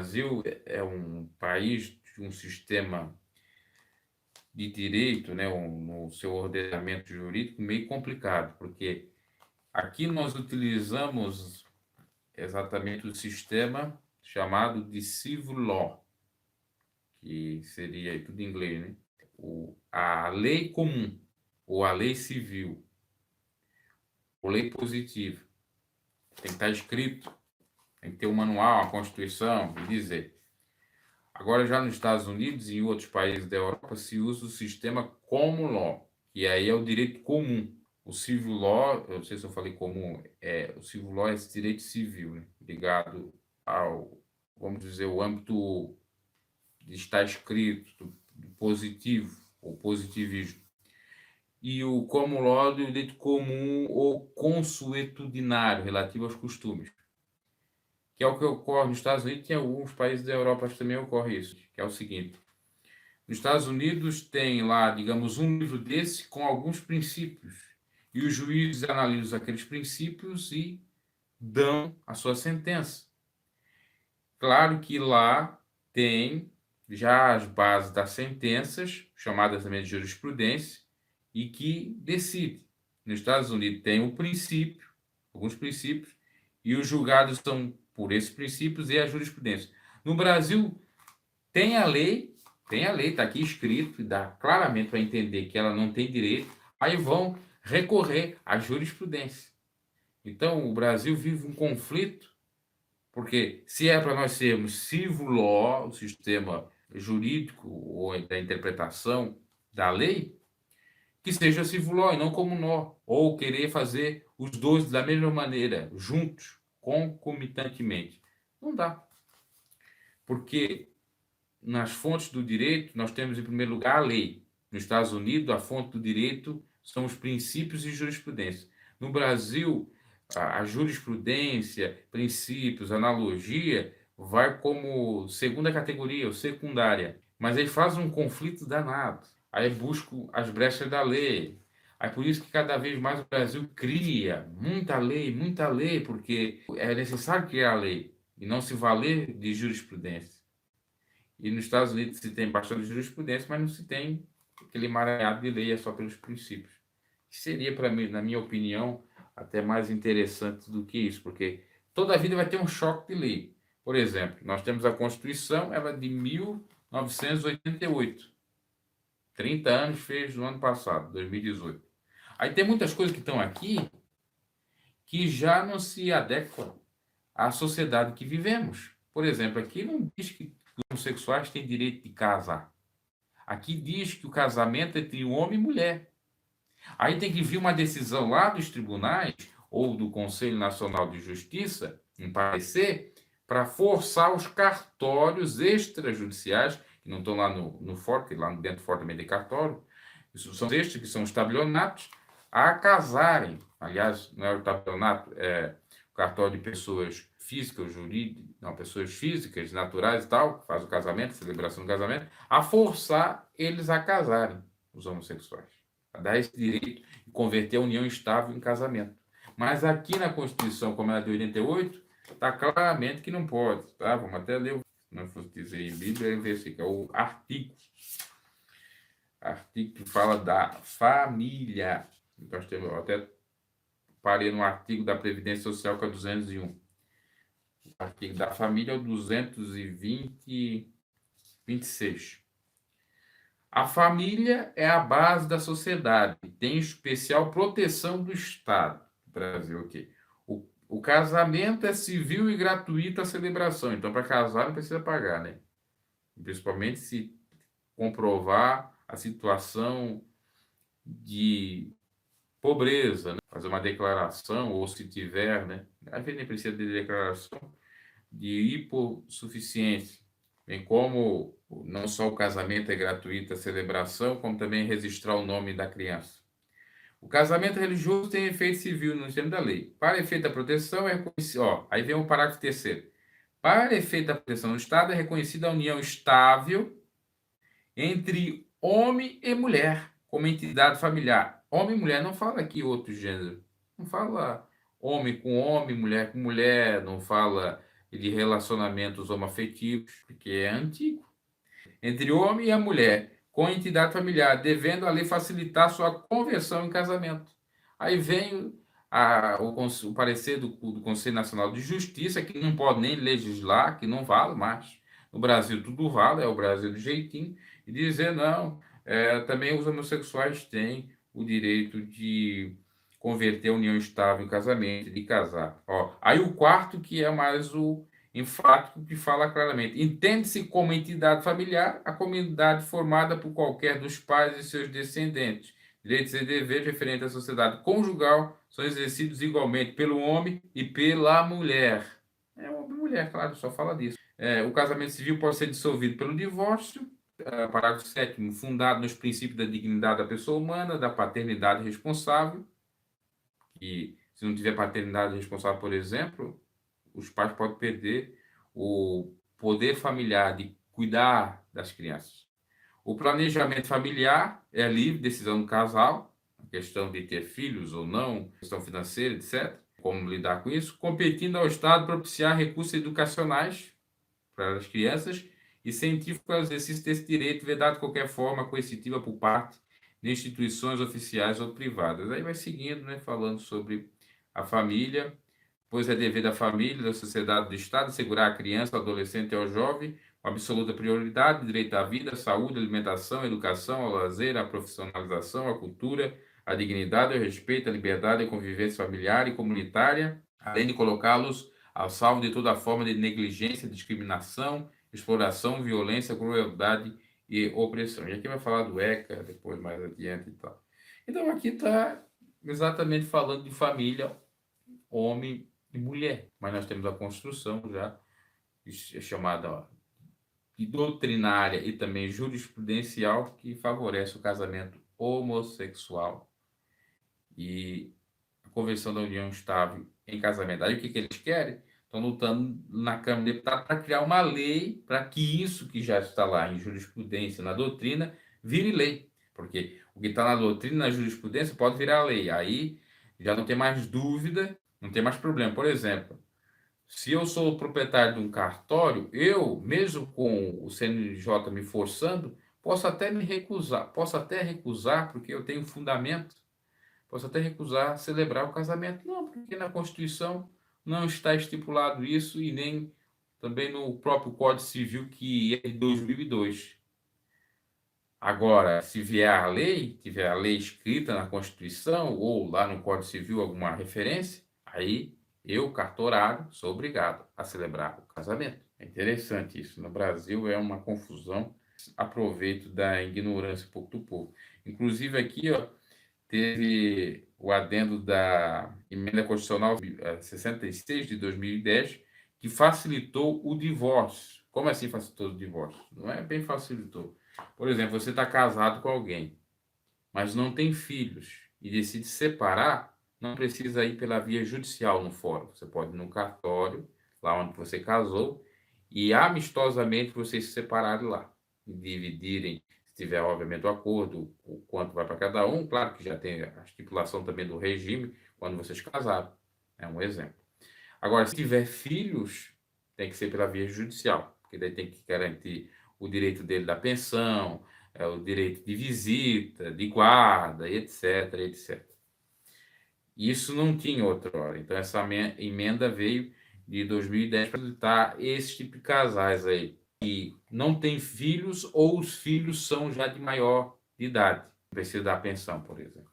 Brasil é um país de um sistema de direito, né, no seu ordenamento jurídico meio complicado, porque aqui nós utilizamos exatamente o sistema chamado de civil law, que seria tudo em inglês, né? A lei comum, ou a lei civil, ou lei positiva. Tem que estar escrito, tem que ter um manual, uma constituição, e dizer. Agora, já nos Estados Unidos e em outros países da Europa, se usa o sistema common law, que aí é o direito comum. O civil law, eu não sei se eu falei comum, o civil law é esse direito civil, né? Ligado ao, vamos dizer, o âmbito de estar escrito, do positivo, ou positivismo. E o common law do direito comum ou consuetudinário, relativo aos costumes, que é o que ocorre nos Estados Unidos e em alguns países da Europa também ocorre isso, que é o seguinte: nos Estados Unidos tem lá, digamos, um livro desse com alguns princípios, e os juízes analisam aqueles princípios e dão a sua sentença. Claro que lá tem já as bases das sentenças, chamadas também de jurisprudência, e que decide. Nos Estados Unidos tem um princípio, alguns princípios, e os julgados são por esses princípios e a jurisprudência. No Brasil, tem a lei, está aqui escrito, e dá claramente para entender que ela não tem direito, aí vão recorrer à jurisprudência. Então, o Brasil vive um conflito, porque se é para nós sermos civil law, o sistema jurídico ou da interpretação da lei, que seja civil law e não como nó, ou querer fazer os dois da mesma maneira, juntos, concomitantemente. Não dá. Porque nas fontes do direito, nós temos em primeiro lugar a lei. Nos Estados Unidos, a fonte do direito são os princípios e jurisprudência. No Brasil, a jurisprudência, princípios, analogia, vai como segunda categoria ou secundária. Mas aí faz um conflito danado. Aí busco as brechas da lei. Aí por isso que cada vez mais o Brasil cria muita lei, porque é necessário criar a lei e não se valer de jurisprudência. E nos Estados Unidos se tem bastante jurisprudência, mas não se tem aquele emaranhado de lei, é só pelos princípios. Que seria, para mim, na minha opinião, até mais interessante do que isso, porque toda a vida vai ter um choque de lei. Por exemplo, nós temos a Constituição, ela é de 1988. 30 anos fez no ano passado, 2018. Aí tem muitas coisas que estão aqui que já não se adequam à sociedade que vivemos. Por exemplo, aqui não diz que os homossexuais têm direito de casar. Aqui diz que o casamento é entre homem e mulher. Aí tem que vir uma decisão lá dos tribunais ou do Conselho Nacional de Justiça, um parecer, para forçar os cartórios extrajudiciais, que não estão lá no fórum, que lá dentro do fórum também tem cartório, são estes que são os tabelionatos, a casarem. Aliás, não é o tabelionato, é o cartório de pessoas físicas, jurídicas, não, pessoas físicas, naturais e tal, que faz o casamento, a celebração do casamento, a forçar eles a casarem, os homossexuais. A dar esse direito e converter a união estável em casamento. Mas aqui na Constituição, como ela é de 88, está claramente que não pode. Tá? Vamos até ler, se não fosse dizer em Bíblia, é o versículo, é o artigo que fala da família. Nós temos, eu até parei no artigo da Previdência Social, que é 201. O artigo da família é o 226. A família é a base da sociedade, tem especial proteção do Estado. Brasil, ok. O casamento é civil e gratuito a celebração, então para casar não precisa pagar, né? Principalmente se comprovar a situação de pobreza, né? Fazer uma declaração, ou se tiver, né? Às vezes nem precisa de declaração de hipossuficiência, bem como não só o casamento é gratuito, a celebração, como também registrar o nome da criança. O casamento religioso tem efeito civil no sistema da lei. Para efeito da proteção, é reconhecido. Aí vem o parágrafo terceiro. Para efeito da proteção do Estado, é reconhecida a união estável entre homem e mulher, como entidade familiar. Homem e mulher, não fala aqui outro gênero. Não fala homem com homem, mulher com mulher, não fala e de relacionamentos homoafetivos, porque é antigo, entre o homem e a mulher, com a entidade familiar, devendo a lei facilitar sua conversão em casamento. Aí vem o parecer do Conselho Nacional de Justiça, que não pode nem legislar, que não vale mais. No Brasil tudo vale, é o Brasil do jeitinho, e dizer não, também os homossexuais têm o direito de converter a união estável em casamento, de casar. Ó, aí o quarto, que é mais o enfático, que fala claramente: entende-se como entidade familiar a comunidade formada por qualquer dos pais e seus descendentes. Direitos e deveres referentes à sociedade conjugal são exercidos igualmente pelo homem e pela mulher. É homem e mulher, claro, só fala disso. O casamento civil pode ser dissolvido pelo divórcio. Parágrafo 7º, fundado nos princípios da dignidade da pessoa humana, da paternidade responsável. E se não tiver paternidade responsável, por exemplo, os pais podem perder o poder familiar de cuidar das crianças. O planejamento familiar é livre decisão do casal, a questão de ter filhos ou não, questão financeira, etc. Como lidar com isso, competindo ao Estado propiciar recursos educacionais para as crianças e científico ao exercício desse direito, vedado de qualquer forma coercitiva por parte de instituições oficiais ou privadas. Aí vai seguindo, né, falando sobre a família, pois é dever da família, da sociedade, do Estado assegurar à criança, ao adolescente e ao jovem com absoluta prioridade, direito à vida, à saúde, à alimentação, à educação, ao lazer, à profissionalização, à cultura, à dignidade, ao respeito, à liberdade, à convivência familiar e comunitária, além de colocá-los ao salvo de toda forma de negligência, discriminação, exploração, violência, crueldade e opressão. E aqui vai falar do ECA, depois mais adiante e tal. Então aqui está exatamente falando de família, homem e mulher. Mas nós temos a construção já chamada doutrinária e também jurisprudencial que favorece o casamento homossexual e a conversão da união estável em casamento. Aí o que eles querem? Estão lutando na Câmara de Deputados para criar uma lei para que isso que já está lá em jurisprudência, na doutrina, vire lei. Porque o que está na doutrina, na jurisprudência, pode virar lei. Aí já não tem mais dúvida, não tem mais problema. Por exemplo, se eu sou proprietário de um cartório, eu, mesmo com o CNJ me forçando, posso até recusar, porque eu tenho fundamento, posso até recusar celebrar o casamento. Não, porque na Constituição não está estipulado isso e nem também no próprio Código Civil, que é de 2002. Agora, se vier a lei, tiver a lei escrita na Constituição ou lá no Código Civil alguma referência, aí eu, cartorário, sou obrigado a celebrar o casamento. É interessante isso. No Brasil é uma confusão. Aproveito da ignorância um pouco do povo. Inclusive aqui, ó, teve o adendo da Emenda Constitucional 66 de 2010, que facilitou o divórcio. Como assim facilitou o divórcio? Não é bem facilitou. Por exemplo, você está casado com alguém, mas não tem filhos e decide separar, não precisa ir pela via judicial no fórum. Você pode ir no cartório, lá onde você casou, e amistosamente vocês se separarem lá e dividirem, se tiver, obviamente, o acordo, o quanto vai para cada um. Claro que já tem a estipulação também do regime quando vocês casaram. É um exemplo. Agora, se tiver filhos, tem que ser pela via judicial, porque daí tem que garantir o direito dele da pensão, o direito de visita, de guarda, etc, etc. Isso não tinha outra hora. Então, essa emenda veio de 2010 para facilitar esse tipo de casais aí, que não tem filhos ou os filhos são já de maior idade, precisa da pensão, por exemplo.